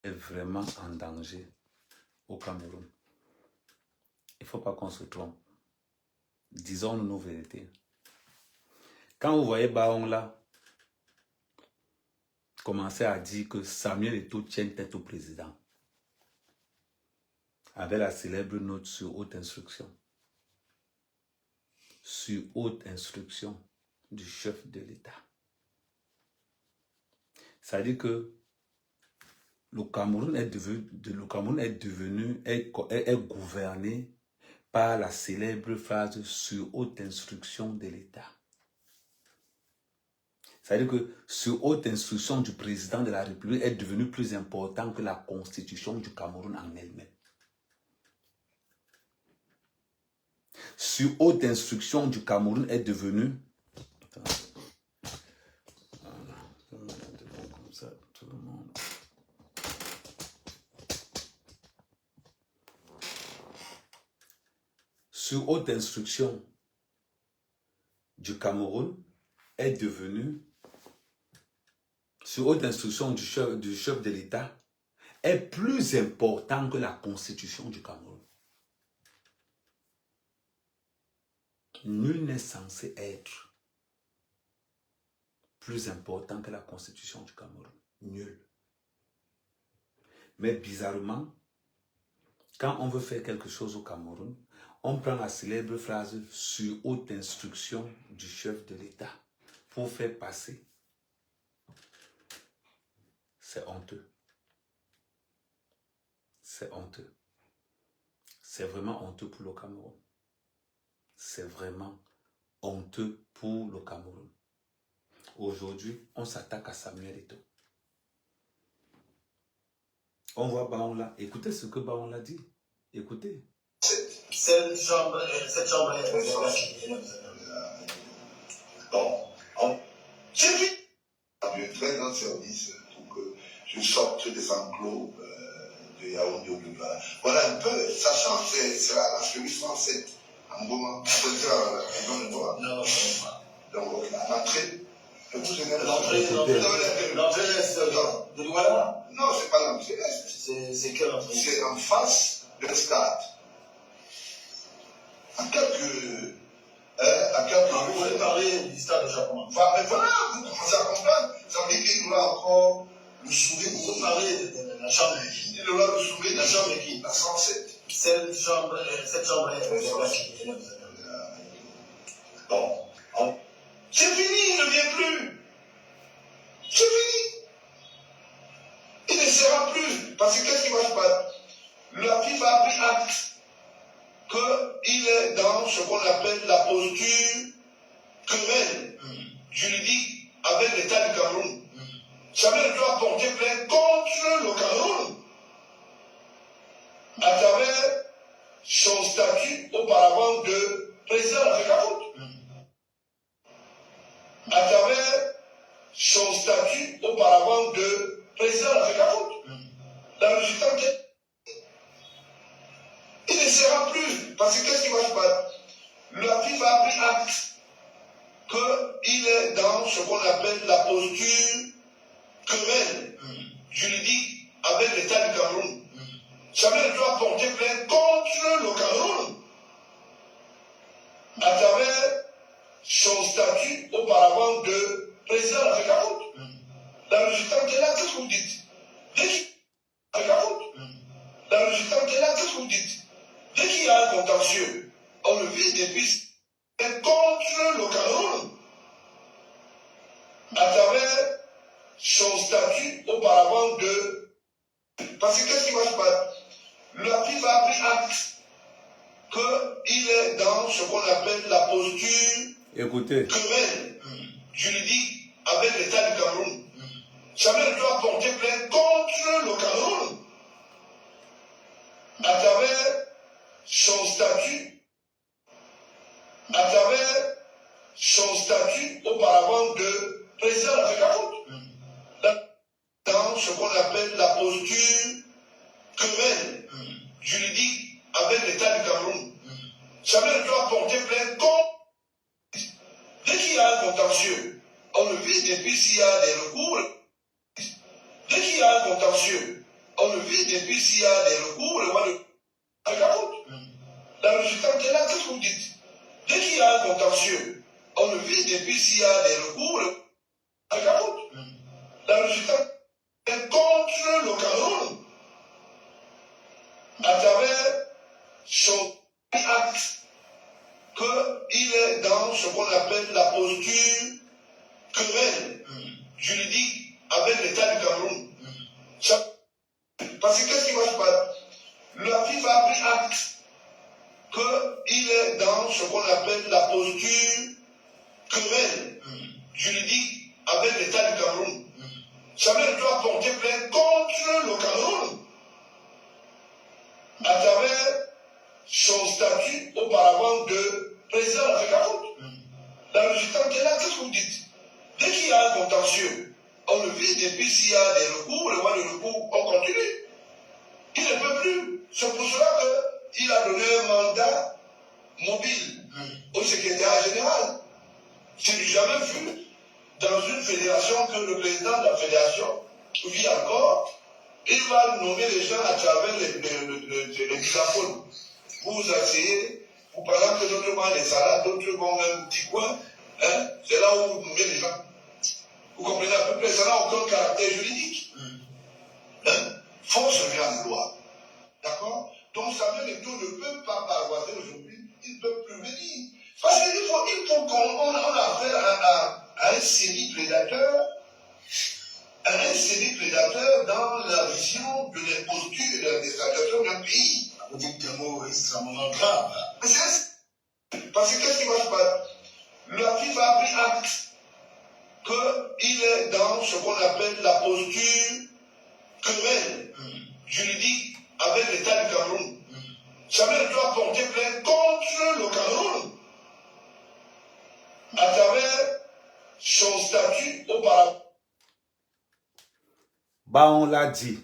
est vraiment en danger au Cameroun. Il ne faut pas qu'on se trompe. Disons-nous nos vérités. Quand vous voyez Baon là, commencer à dire que Samuel Eto'o tient tête au président, avec la célèbre note sur haute instruction. Sur haute instruction du chef de l'État. C'est-à-dire que le Cameroun est gouverné par la célèbre phrase sur haute instruction de l'État. C'est-à-dire que sur haute instruction du président de la République est devenu plus important que la constitution du Cameroun en elle-même. Sur haute instruction du Cameroun est devenu... Comme ça, tout le monde. Sur haute instruction du Cameroun est devenu... Sur haute instruction du chef de l'État est plus important que la constitution du Cameroun. Nul n'est censé être plus important que la constitution du Cameroun. Nul. Mais bizarrement, quand on veut faire quelque chose au Cameroun, on prend la célèbre phrase sur haute instruction du chef de l'État pour faire passer. C'est honteux. C'est honteux. C'est vraiment honteux pour le Cameroun. C'est vraiment honteux pour le Cameroun. Aujourd'hui, on s'attaque à Samuel Eto'o. On voit Baon là. Écoutez ce que Baon l'a dit. Écoutez. Cette chambre est... Bon, j'ai vu un très grand service pour que je sorte des enclos de Yaoundé au Douala. Voilà un peu, sachant que c'est la cheville 107. En moment, c'est la droit. Non, pas. Donc, l'entrée. L'entrée de Douala? Non, c'est pas l'entrée est. C'est quelle entrée? C'est en face de stade. À quelques... vous voulez parler du stade de Japon? Enfin, mais voilà, vous commencez à comprendre. Ça veut dire qu'il nous a encore le souvenir. Vous parlez de la chambre de qui? Il nous a le souvenir de la chambre de qui? La 107. Cette chambre est... Bon. C'est fini, il ne vient plus. C'est fini. Il ne sera plus. Parce que qu'est-ce qui va se passer? La FIFA a pris acte qu'il est dans ce qu'on appelle la posture querelle juridique avec l'État du Cameroun. Samuel doit porter plainte contre le Cameroun à travers son statut auparavant de président de l'Afrique Foot. À travers son statut auparavant de président de l'Afrique Foot. Dans le résultat, il ne sera plus. Parce que qu'est-ce qui va se passer? La FIFA a pris acte qu'il est dans ce qu'on appelle la posture querelle juridique avec l'État du Cameroun. Samuel doit porter plainte contre le Cameroun à travers son statut auparavant de président de l'Afrique Foot. Dans le résultat qui est là, qu'est-ce que vous dites? Dans le résultat qui est là, qu'est-ce que vous dites? Dès qu'il y a un contentieux, on le vise des pistes contre le Cameroun à travers son statut auparavant de... Parce que qu'est-ce qui va se passer? La FIFA a pris acte qu'il est dans ce qu'on appelle la posture querelle juridique avec l'État du Cameroun. Samuel doit porter plainte contre le Cameroun à travers son statut auparavant de président de l'Afrique Foot. Dans ce qu'on appelle la posture querelle juridique avec l'État du Cameroun. Samuel doit porter plainte contre... Dès qu'il y a un contentieux, on le vise, et puis s'il y a des recours, dès qu'il y a un contentieux, On le vit depuis s'il y a des recours, le roi de Cameroun. La résultante est là, qu'est-ce que vous dites? Dès qu'il y a un contentieux, on le vit depuis s'il y a des recours, le roi de Cameroun. La résultante est contre le Cameroun à travers son acte qu'il est dans ce qu'on appelle la posture querelle juridique avec l'État du Cameroun. Parce que qu'est-ce qui va se passer? La FIFA a pris acte qu'il est dans ce qu'on appelle la posture querelle juridique avec l'État du Cameroun. Samuel doit porter plainte contre le Cameroun à travers son statut auparavant de président du Cameroun. La résultante est là, qu'est-ce que vous dites? Dès qu'il y a un contentieux, on le vit depuis s'il y a des recours, le roi de recours, on continue. Il ne peut plus. C'est pour cela qu'il a donné un mandat mobile au secrétaire général. Je n'ai jamais vu dans une fédération que le président de la fédération vit encore. Il va nommer les gens à travers les dictaphones. Vous vous asseyez, vous parlez que d'autres mangent des salades, d'autres vont un petit coin. Hein? C'est là où vous nommez les gens. Vous comprenez à peu près, ça n'a aucun caractère juridique. Hein? Force vient de loi. D'accord? Donc Samuel Eto'o ne peut pas paroisser aujourd'hui, il ne peut plus venir. Parce qu'il faut qu'on a affaire à un série-prédateur, dans la vision de l'imposture et de la déstabilisation d'un pays. Vous dites des mots extrêmement graves. Parce que qu'est-ce qui va se passer? La FIFA a pris acte qu'il est dans ce qu'on appelle la posture querelle juridique avec l'État du Cameroun. Samuel doit porter plainte contre le Cameroun à travers son statut auparavant. On l'a dit.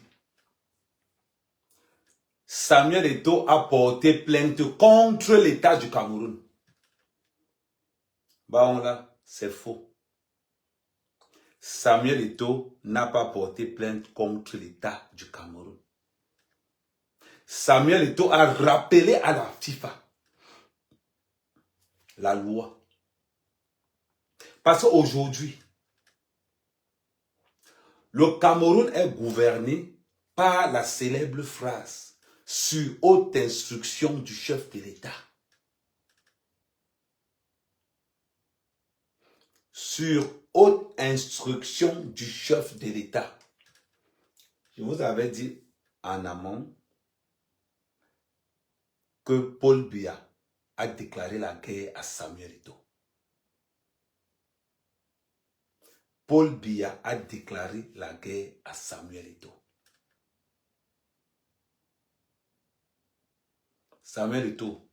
Samuel Eto'o a porté plainte contre l'État du Cameroun. Là, c'est faux. Samuel Eto'o n'a pas porté plainte contre l'État du Cameroun. Samuel Eto'o a rappelé à la FIFA la loi. Parce qu'aujourd'hui, le Cameroun est gouverné par la célèbre phrase « sur haute instruction du chef de l'État ». Sur haute instruction du chef de l'État. Je vous avais dit en amont que Paul Biya a déclaré la guerre à Samuel Eto'o. Paul Biya a déclaré la guerre à Samuel Eto'o. Samuel Eto'o,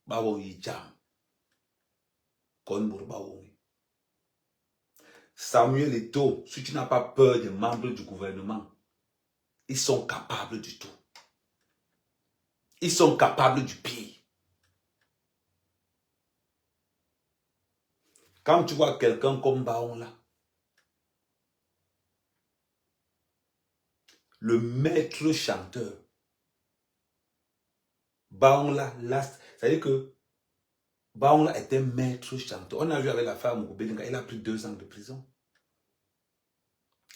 bawo yijam, kon bawo. Samuel Eto'o, si tu n'as pas peur des membres du gouvernement, ils sont capables du tout. Ils sont capables du pire. Quand tu vois quelqu'un comme Baon là, le maître chanteur, Baon là, c'est-à-dire que Baon là était maître chanteur. On a vu avec la femme Moubelinga, il a pris 2 ans de prison.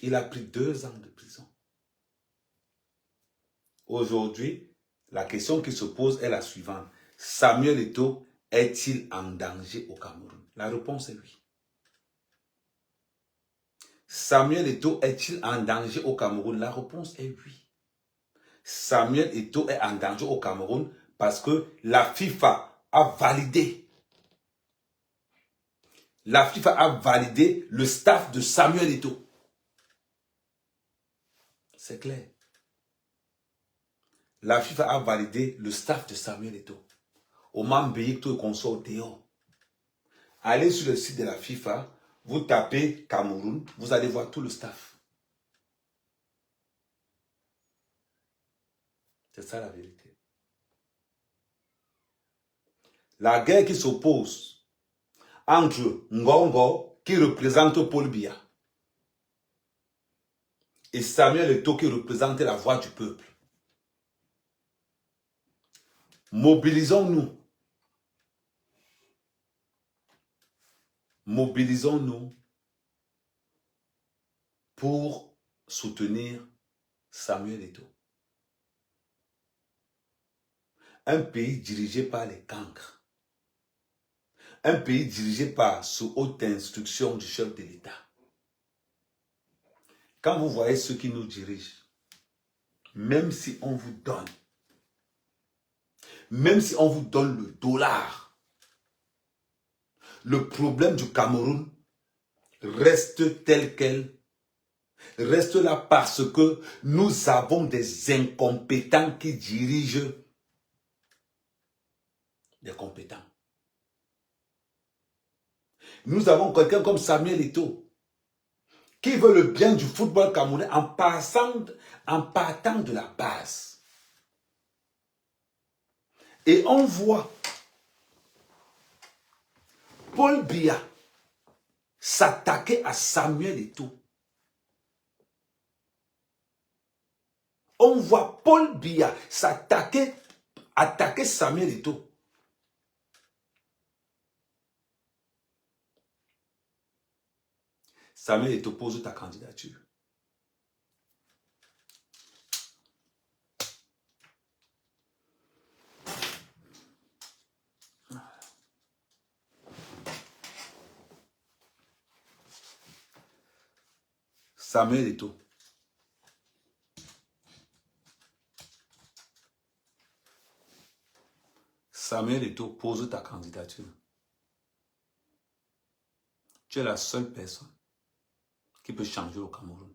Il a pris 2 ans de prison. Aujourd'hui, la question qui se pose est la suivante. Samuel Eto'o est-il en danger au Cameroun? La réponse est oui. Samuel Eto'o est-il en danger au Cameroun? La réponse est oui. Samuel Eto'o est en danger au Cameroun parce que la FIFA a validé. La FIFA a validé le staff de Samuel Eto'o. C'est clair. La FIFA a validé le staff de Samuel Eto'o. Au Mambéito et consort Théo. Allez sur le site de la FIFA, vous tapez Cameroun, vous allez voir tout le staff. C'est ça la vérité. La guerre qui s'oppose entre Ngongo, qui représente Paul Biya, Et Samuel Eto'o qui représentait la voix du peuple. Mobilisons-nous. Mobilisons-nous pour soutenir Samuel Eto'o. Un pays dirigé par les cancres. Un pays dirigé par sous haute instruction du chef de l'État. Quand vous voyez ceux qui nous dirigent, même si on vous donne, même si on vous donne le dollar, le problème du Cameroun reste tel quel, reste là parce que nous avons des incompétents qui dirigent des compétents. Nous avons quelqu'un comme Samuel Eto'o qui veut le bien du football camerounais en partant de la base. Et on voit Paul Biya s'attaquer à Samuel Eto'o. On voit Paul Biya attaquer Samuel Eto'o. Samuel Eto'o, pose ta candidature. Samuel Eto'o. Samuel Eto'o, pose ta candidature. Tu es la seule personne qui peut changer au Cameroun.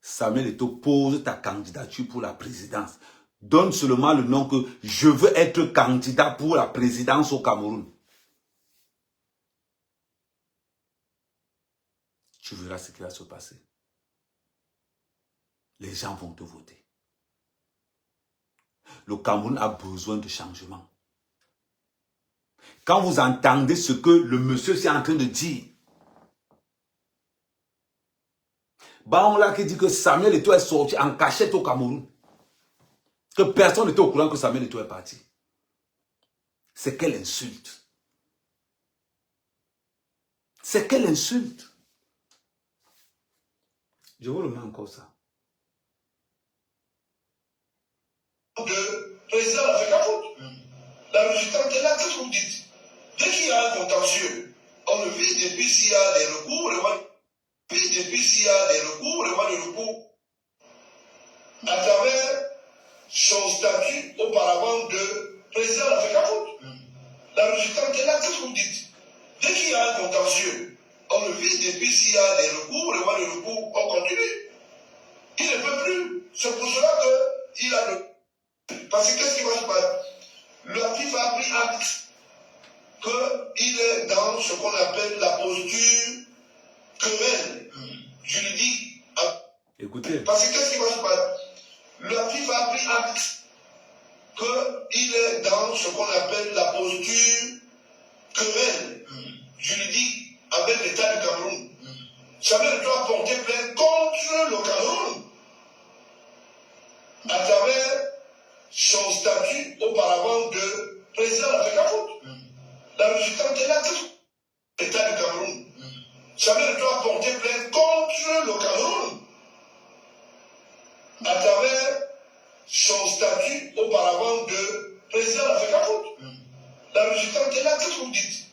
Samuel Eto'o, pose ta candidature pour la présidence. Donne seulement le nom que je veux être candidat pour la présidence au Cameroun. Tu verras ce qui va se passer. Les gens vont te voter. Le Cameroun a besoin de changement. Quand vous entendez ce que le monsieur est en train de dire, on là qui dit que Samuel Eto'o est sorti en cachette au Cameroun, que personne n'était au courant que Samuel Eto'o est parti. C'est quelle insulte. C'est quelle insulte. Je vous remets encore ça. De président a fait qu'à faute. La résultante est là, qu'est-ce que vous dites? Dès qu'il y a un contentieux, on le vise depuis s'il y a des recours, le mois de recours, à travers son statut auparavant de président a fait qu'à faute. La résultante est là, qu'est-ce que vous dites? Dès qu'il y a un contentieux, on le vise depuis s'il y a des recours, le mois de recours, on continue. Il ne peut plus. C'est pour cela qu'il a le... Parce que qu'est-ce qui va se passer? La FIFA a pris acte qu'il est dans ce qu'on appelle la posture querelle juridique. Écoutez. Parce que qu'est-ce qui va se passer? La FIFA a pris acte qu'il est dans ce qu'on appelle la posture querelle juridique avec l'État du Cameroun. Samuel Eto'o a porté plainte contre le Cameroun à travers son statut auparavant de président a fait qu'à faute. La résultante est là, l'État du Cameroun. Samuel Eto'o a porté plainte contre le Cameroun à travers son statut auparavant de président a fait qu'à faute. La résultante est là, qu'est-ce que vous dites?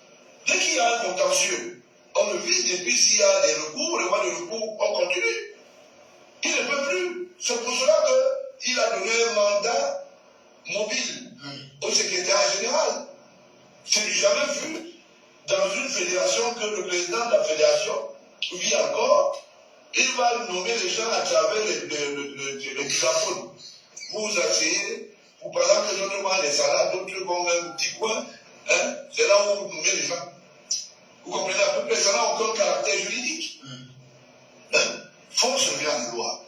Dès qu'il y a un contentieux, on le vise depuis s'il y a des recours, le mois de recours, on continue. Il ne peut plus. C'est pour cela qu'il a donné un mandat mobile au secrétaire général. Je n'ai jamais vu dans une fédération que le président de la fédération vit encore. Il va nommer les gens à travers les microphones. Vous vous asseyez, vous parlez que d'autres mangent des salades, d'autres vont un petit coin. Hein? C'est là où vous nommez les gens. Vous comprenez à peu près, ça n'a aucun caractère juridique. Hein? Force vient à la loi.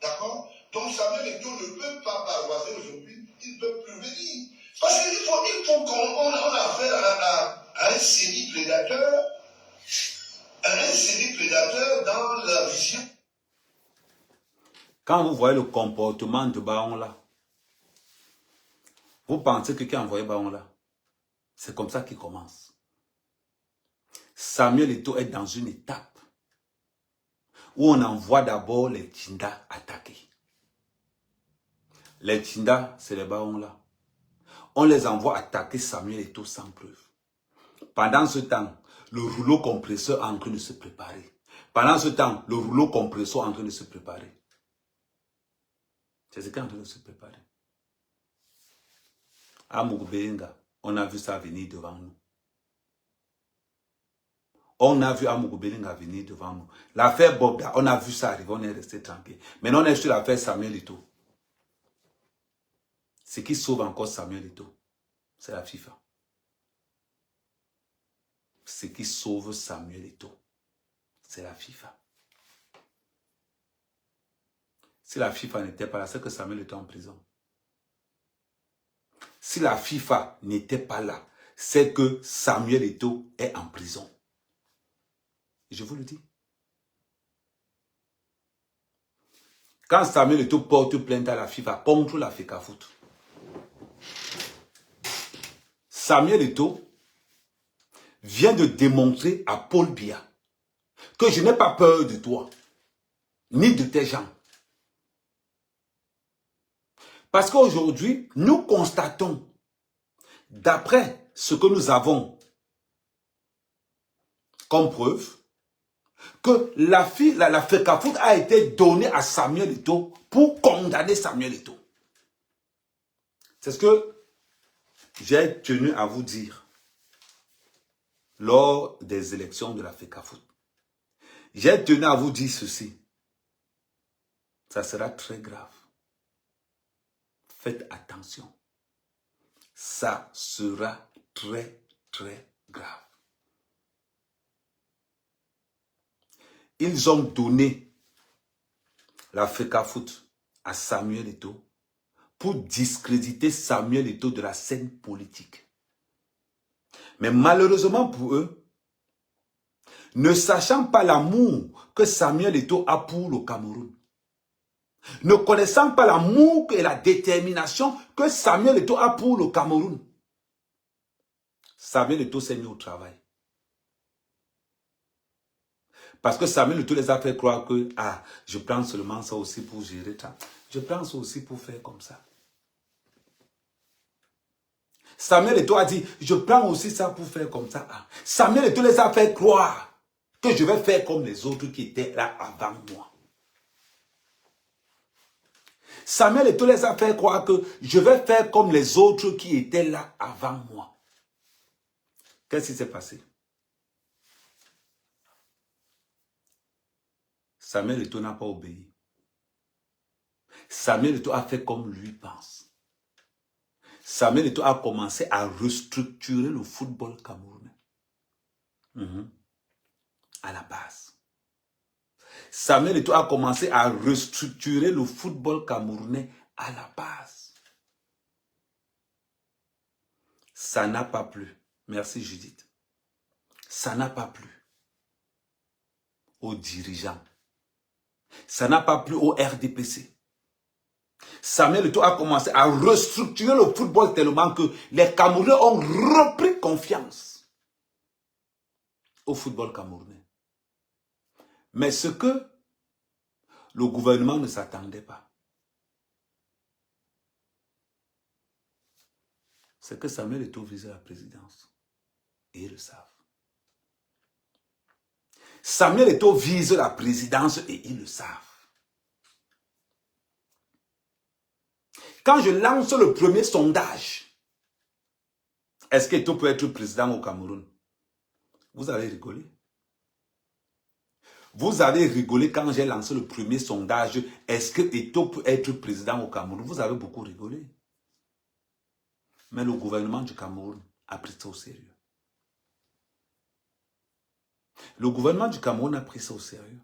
D'accord? Donc Samuel Eto'o ne peut pas paroisser aujourd'hui, il ne peut plus venir. Parce qu'il faut qu'on ait affaire à un série prédateur dans la vision Quand vous voyez le comportement de Baon là, vous pensez que qui a envoyé Baon là? C'est comme ça qu'il commence. Samuel Eto'o est dans une étape où on envoie d'abord les Tinda attaquer. Les Tinda, c'est les Baon là. On les envoie attaquer Samuel Eto'o sans preuve. Pendant ce temps, le rouleau compresseur est en train de se préparer. Pendant ce temps, le rouleau compresseur est en train de se préparer. C'est ce qui est en train de se préparer. À Mougbenga, on a vu ça venir devant nous. On a vu Amougbenga venir devant nous. L'affaire Bobda, on a vu ça arriver, on est resté tranquille. Maintenant, on est sur l'affaire Samuel Eto'o. Ce qui sauve encore Samuel Eto'o, c'est la FIFA. Ce qui sauve Samuel Eto'o, c'est la FIFA. Si la FIFA n'était pas là, c'est que Samuel Eto'o en prison. Si la FIFA n'était pas là, c'est que Samuel Eto'o est en prison. Je vous le dis. Quand Samuel Eto'o porte plainte à la FIFA contre la FECAFOOT, Samuel Eto'o vient de démontrer à Paul Biya que je n'ai pas peur de toi, ni de tes gens. Parce qu'aujourd'hui, nous constatons, d'après ce que nous avons comme preuve, que la FECAFOOT a été donnée à Samuel Eto'o pour condamner Samuel Eto'o. C'est ce que j'ai tenu à vous dire lors des élections de la FECAFOOT. J'ai tenu à vous dire ceci. Ça sera très grave. Faites attention. Ça sera très, très grave. Ils ont donné la FECAFOOT à Samuel Eto'o pour discréditer Samuel Eto'o de la scène politique. Mais malheureusement pour eux, ne sachant pas l'amour que Samuel Eto'o a pour le Cameroun, ne connaissant pas l'amour et la détermination que Samuel Eto'o a pour le Cameroun, Samuel Eto'o s'est mis au travail. Parce que Samuel Eto'o les a fait croire que je prends seulement ça aussi pour gérer ça. Je prends ça aussi pour faire comme ça. Samuel Eto'o a dit, je prends aussi ça pour faire comme ça. Samuel Eto'o les a fait croire que je vais faire comme les autres qui étaient là avant moi. Samuel Eto'o les a fait croire que je vais faire comme les autres qui étaient là avant moi. Qu'est-ce qui s'est passé? Samuel Eto'o n'a pas obéi. Samuel Eto'o a fait comme lui pense. Samuel Eto'o a commencé à restructurer le football camerounais. À la base. Samuel Eto'o a commencé à restructurer le football camerounais à la base. Ça n'a pas plu. Merci Judith. Ça n'a pas plu aux dirigeants. Ça n'a pas plu au RDPC. Samuel Eto'o a commencé à restructurer le football tellement que les Camerounais ont repris confiance au football camerounais. Mais ce que le gouvernement ne s'attendait pas, c'est que Samuel Eto'o visait la présidence. Et ils le savent. Samuel Eto'o vise la présidence et ils le savent. Quand je lance le premier sondage, est-ce qu'Eto'o peut être président au Cameroun? Vous avez rigolé. Vous avez rigolé quand j'ai lancé le premier sondage, est-ce qu'Eto'o peut être président au Cameroun? Vous avez beaucoup rigolé. Mais le gouvernement du Cameroun a pris ça au sérieux. Le gouvernement du Cameroun a pris ça au sérieux.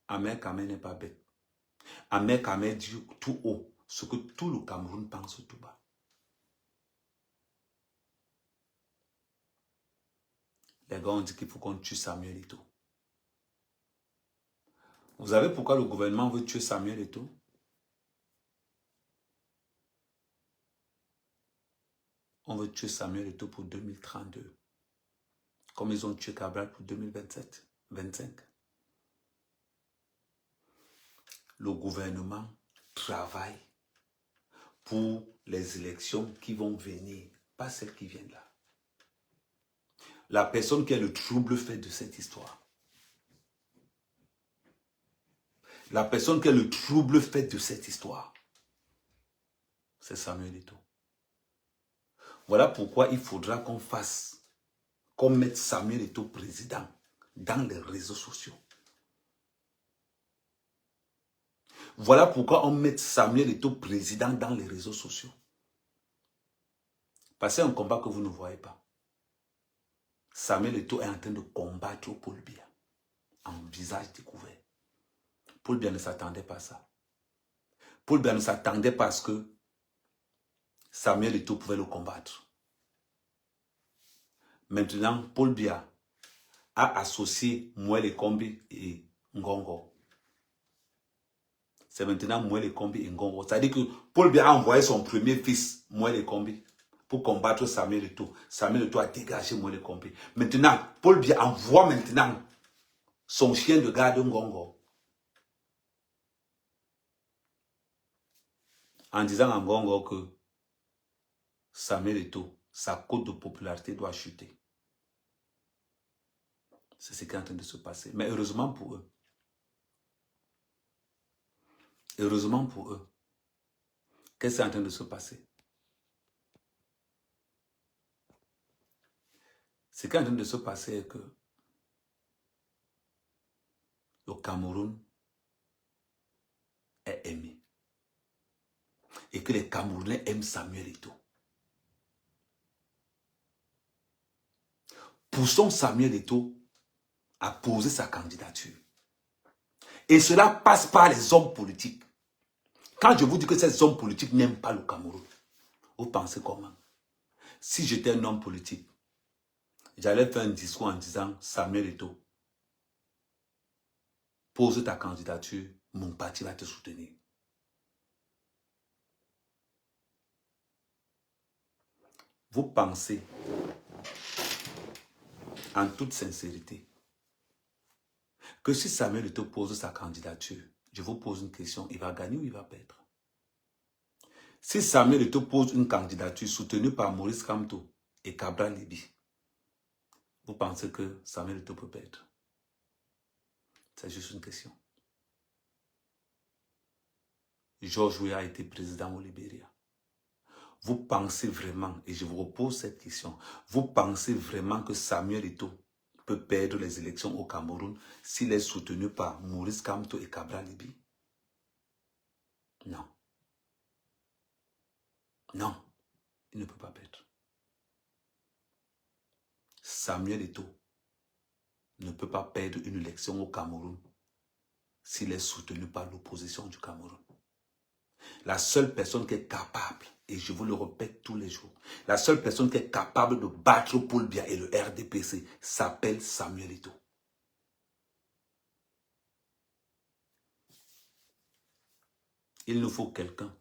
Ahmed Kamé n'est pas bête. Ahmed Kamé dit tout haut ce que tout le Cameroun pense tout bas. Les gars ont dit qu'il faut qu'on tue Samuel Eto'o. Vous savez pourquoi le gouvernement veut tuer Samuel Eto'o? On veut tuer Samuel Eto'o pour 2032. Comme ils ont tué Cabral pour 2027, 25. Le gouvernement travaille pour les élections qui vont venir, pas celles qui viennent là. La personne qui est le trouble fait de cette histoire. La personne qui est le trouble fait de cette histoire, c'est Samuel Eto'o. Voilà pourquoi il faudra qu'on fasse, qu'on mette Samuel Eto'o président dans les réseaux sociaux. Voilà pourquoi on met Samuel Eto'o président dans les réseaux sociaux. Parce que c'est un combat que vous ne voyez pas. Samuel Eto'o est en train de combattre Paul Biya en visage découvert. Paul Biya ne s'attendait pas à ça. Paul Biya ne s'attendait pas à ce que Samuel Eto'o pouvait le combattre. Maintenant, Paul Biya a associé Moelle Kombi et Ngongo. C'est maintenant Moelle Kombi et Ngongo. C'est-à-dire que Paul Biya a envoyé son premier fils, Moelle Kombi, pour combattre Samuel Eto'o. Samuel Eto'o a dégagé Moelle Kombi. Maintenant, Paul Biya envoie maintenant son chien de garde Ngongo. En disant à Ngongo que Samuel Eto'o, sa cote de popularité doit chuter. C'est ce qui est en train de se passer. Mais heureusement pour eux. Heureusement pour eux. Qu'est-ce qui est en train de se passer? Ce qui est en train de se passer est que le Cameroun est aimé. Et que les Camerounais aiment Samuel Eto'o. Poussons Samuel Eto'o à poser sa candidature. Et cela passe par les hommes politiques. Quand je vous dis que ces hommes politiques n'aiment pas le Cameroun, vous pensez comment? Si j'étais un homme politique, j'allais faire un discours en disant Samuel Eto'o, pose ta candidature, mon parti va te soutenir. Vous pensez, en toute sincérité, que si Samuel Eto'o pose sa candidature, je vous pose une question, il va gagner ou il va perdre? Si Samuel Eto'o pose une candidature soutenue par Maurice Kamto et Cabral Libby, vous pensez que Samuel Eto'o peut perdre? C'est juste une question. George Weah a été président au Libéria. Vous pensez vraiment, et je vous repose cette question, vous pensez vraiment que Samuel Eto'o peut perdre les élections au Cameroun s'il est soutenu par Maurice Kamto et Cabral Libby? Non. Non, il ne peut pas perdre. Samuel Eto'o ne peut pas perdre une élection au Cameroun s'il est soutenu par l'opposition du Cameroun. La seule personne qui est capable, et je vous le répète tous les jours, la seule personne qui est capable de battre Paul Biya et le RDPC s'appelle Samuel Eto'o. Il nous faut quelqu'un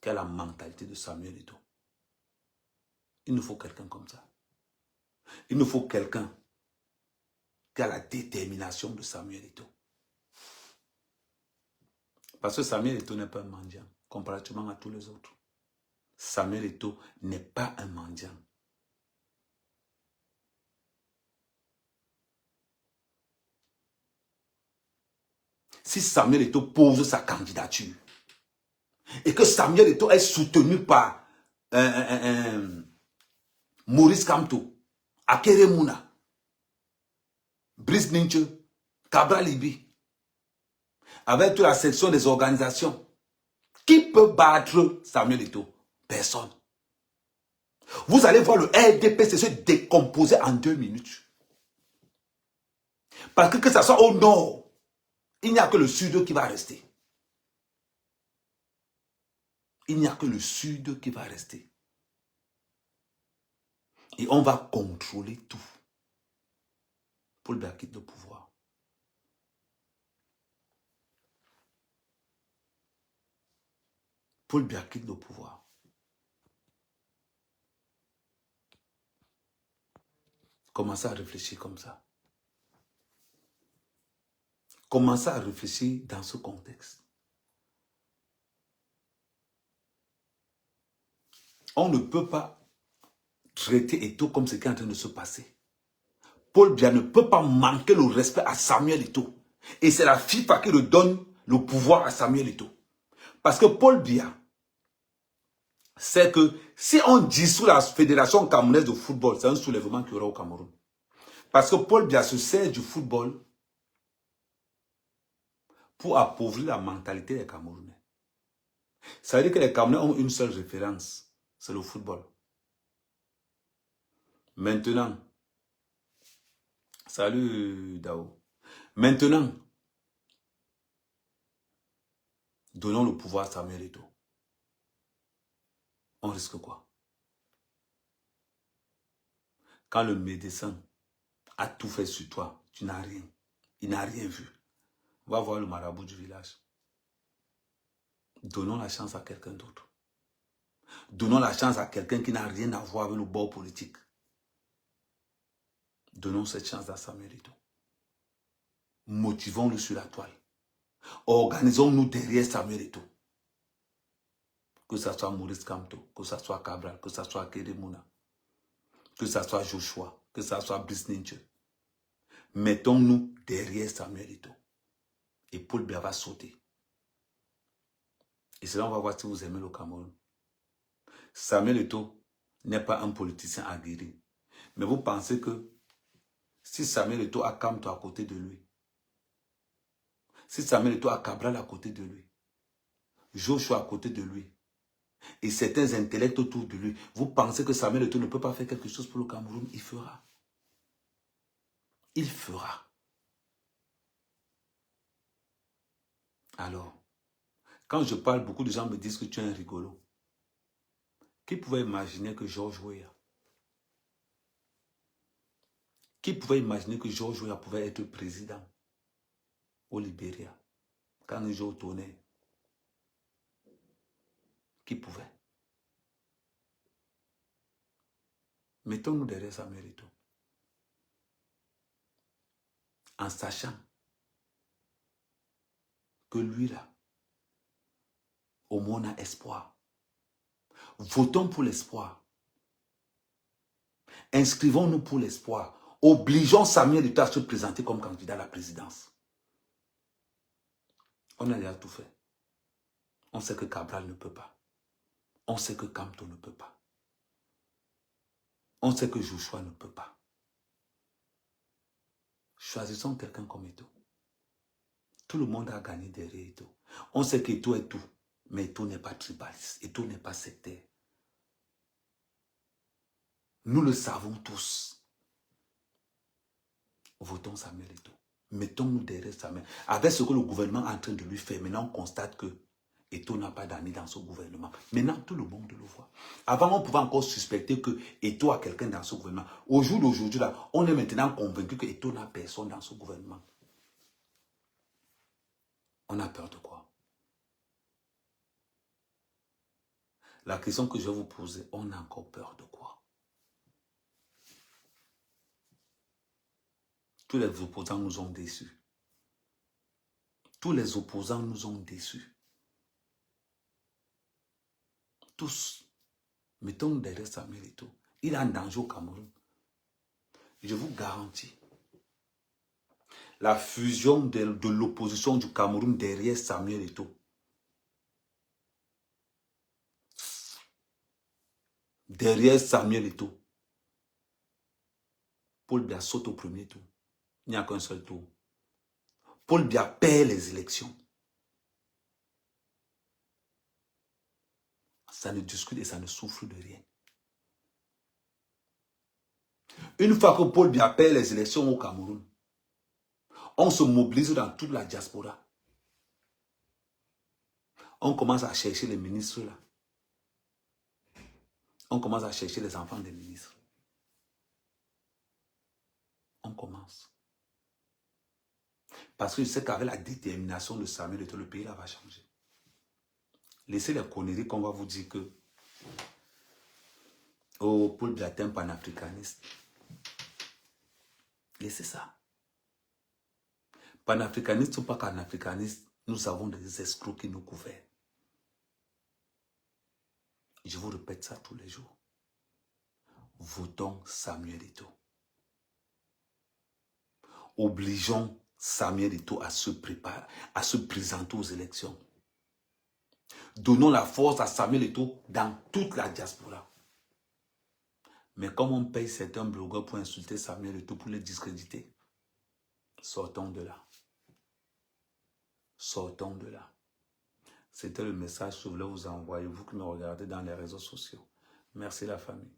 qui a la mentalité de Samuel Eto'o. Il nous faut quelqu'un comme ça. Il nous faut quelqu'un qui a la détermination de Samuel Eto'o. Parce que Samuel Eto'o n'est pas un mendiant, comparativement à tous les autres. Samuel Eto'o n'est pas un mendiant. Si Samuel Eto'o pose sa candidature et que Samuel Eto'o est soutenu par Maurice Kamto, Akere Mouna, Brice Ninche, Cabral Libby, avec toute la section des organisations, qui peut battre Samuel Eto'o? Personne. Vous allez voir le RDPC se décomposer en 2 minutes. Parce que ça soit au nord, il n'y a que le sud qui va rester. Il n'y a que le sud qui va rester. Et on va contrôler tout. Paul Biya quitte le pouvoir. Paul Biya quitte le pouvoir. Commencez à réfléchir comme ça. Commencez à réfléchir dans ce contexte. On ne peut pas traiter Eto'o comme ce qui est en train de se passer. Paul Biya ne peut pas manquer le respect à Samuel Eto'o. Et c'est la FIFA qui le donne le pouvoir à Samuel Eto'o. Parce que Paul Biya sait que si on dissout la Fédération camerounaise de football, c'est un soulèvement qu'il y aura au Cameroun. Parce que Paul Biya se sert du football pour appauvrir la mentalité des Camerounais. Ça veut dire que les Camerounais ont une seule référence, c'est le football. Maintenant, salut Dao. Maintenant, donnons le pouvoir à Samuel Eto'o. On risque quoi? Quand le médecin a tout fait sur toi, tu n'as rien. Il n'a rien vu. Va voir le marabout du village. Donnons la chance à quelqu'un d'autre. Donnons la chance à quelqu'un qui n'a rien à voir avec le bord politique. Donnons cette chance à Samuel Eto'o. Motivons-le sur la toile. Organisons-nous derrière Samuel Eto'o. Que ce soit Maurice Kamto, que ce soit Cabral, que ce soit Kedemouna, que ce soit Joshua, que ce soit Brice Ninche. Mettons-nous derrière Samuel Eto'o. Et Paul Biya va sauter. Et cela, on va voir si vous aimez le Cameroun. Samuel Eto'o n'est pas un politicien aguerri. Mais vous pensez que si Samuel Eto'o a Kamto à côté de lui, si Samuel Eto'o a Cabral à côté de lui, Joshua à côté de lui, et certains intellects autour de lui, vous pensez que Samuel Eto'o ne peut pas faire quelque chose pour le Cameroun? Il fera. Il fera. Alors, quand je parle, beaucoup de gens me disent que tu es un rigolo. Qui pouvait imaginer que George Weah, pouvait être président au Libéria quand il joue au tournée? Qui pouvait? Mettons-nous derrière Samuel Eto'o. En sachant que lui là, au moins on a espoir. Votons pour l'espoir. Inscrivons-nous pour l'espoir. Obligeons Samuel Eto'o à se présenter comme candidat à la présidence. On a déjà tout fait. On sait que Cabral ne peut pas. On sait que Kamto ne peut pas. On sait que Joshua ne peut pas. Choisissons quelqu'un comme Eto'o. Tout le monde a gagné derrière Eto'o. On sait qu'Eto'o est tout. Mais Eto'o n'est pas tribaliste. Eto'o n'est pas sectaire. Nous le savons tous. Votons Samuel Eto'o. Mettons-nous derrière Samuel. Avec ce que le gouvernement est en train de lui faire, maintenant on constate que Eto'o n'a pas d'amis dans ce gouvernement. Maintenant, tout le monde le voit. Avant, on pouvait encore suspecter que Eto'o a quelqu'un dans ce gouvernement. Au jour d'aujourd'hui, là, on est maintenant convaincu que Eto'o n'a personne dans ce gouvernement. On a peur de quoi? La question que je vais vous poser, on a encore peur de quoi? Tous les opposants nous ont déçus. Tous les opposants nous ont déçus. Tous. Mettons derrière Samuel Eto'o. Il est en danger au Cameroun. Je vous garantis. La fusion de l'opposition du Cameroun derrière Samuel Eto'o. Derrière Samuel Eto'o. Paul Biya saute au premier tour. Il n'y a qu'un seul tour. Paul Biya perd les élections. Ça ne discute et ça ne souffre de rien. Une fois que Paul Biya perd les élections au Cameroun, on se mobilise dans toute la diaspora. On commence à chercher les ministres là. On commence à chercher les enfants des ministres. On commence. Parce que je sais qu'avec la détermination de Samuel Eto'o, le pays là va changer. Laissez les conneries qu'on va vous dire que oh, Paul Biya est un panafricaniste. Laissez ça. Panafricaniste ou pas panafricaniste, nous avons des escrocs qui nous gouvernent. Je vous répète ça tous les jours. Votons Samuel Eto'o. Obligeons Samuel Eto'o à se préparer, à se présenter aux élections. Donnons la force à Samuel Eto'o dans toute la diaspora. Mais comme on paye certains blogueurs pour insulter Samuel Eto'o, pour les discréditer, sortons de là. Sortons de là. C'était le message que je voulais vous envoyer, vous qui me regardez dans les réseaux sociaux. Merci la famille.